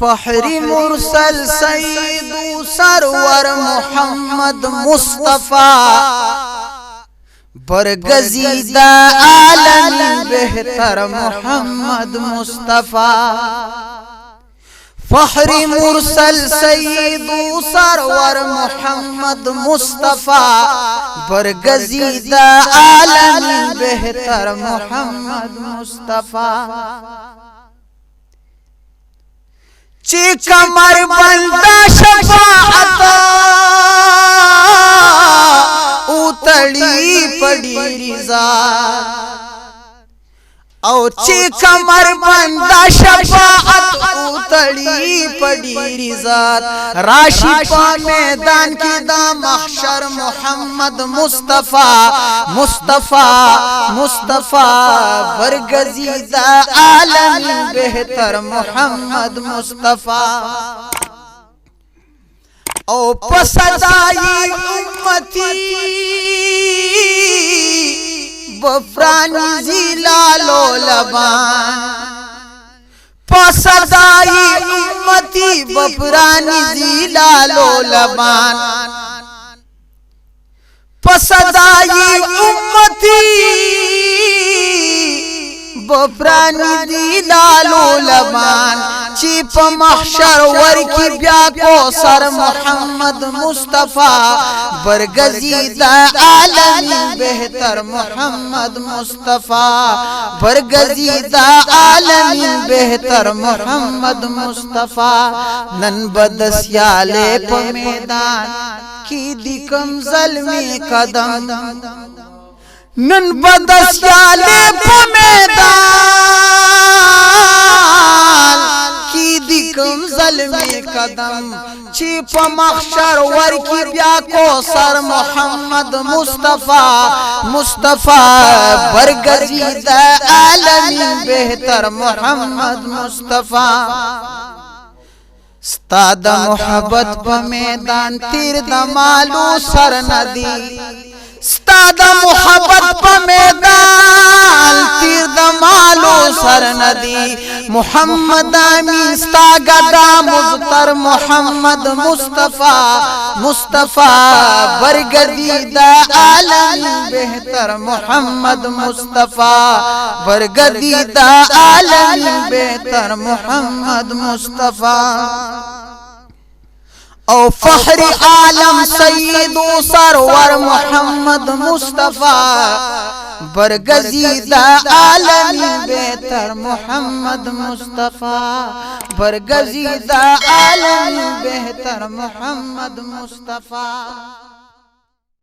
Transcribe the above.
फहरी Mursal सईदू server Mohammad Mustafa बरगजीदा आलम बेहतर Mohammad Mustafa. फहरी Mursal सईदू server Mohammad Mustafa बरगजीदा आलम बेहतर मोहम्मद मुस्तफा। ची कमर बंदा शफाअत उतड़ी पड़ी रिजा औ ची कमर बंदा शफाअत उतड़ी पड़ी रिजात। राशि पा मैदान की दा महशर मोहम्मद मुस्तफा मुस्तफा मुस्तफा बरगजीदा आलम बेहतर मोहम्मद मुस्तफा। ओ पसदाई उम्मती बफरानी जिलालो लबान पसदाई उम्मती बफरानी जिलालो लबान पसदाई उम्मती बफरानी दिलालो लबान। चिप महशर वर की ब्या को सर मोहम्मद मुस्तफा बरगजीदा आलम बेहतर मोहम्मद मुस्तफा बरगजीदा आलम बेहतर मोहम्मद मुस्तफा। नन बदस्याले प मैदान की दिकम ज़ल्मे कदम नन बदस्याले प मैदान की दिकम ज़ल्मे कदम। छिप महशर वर की ब्या को सर मोहम्मद मुस्तफा मुस्तफा बरगजीदा आलम बेहतर मोहम्मद मुस्तफा। स्ताद मोहब्बत प मैदान तीर दमालू सर नदी स्ताद मोहब्बत प मैदान तीर दमालू सर नदी। मोहम्मद आमीन स्ता गदा मुज़तर मोहम्मद मुस्तफा मुस्तफा बरगजीदा आलम बेहतर मोहम्मद मुस्तफा बरगजीदा आलम बेहतर मोहम्मद मुस्तफा। ओ फहरी आलम सईदू सरवर मोहम्मद मुस्तफा बरगजीदा आलम बेहतर मोहम्मद मुस्तफा बरगजीदा आलम बेहतर मोहम्मद मुस्तफा।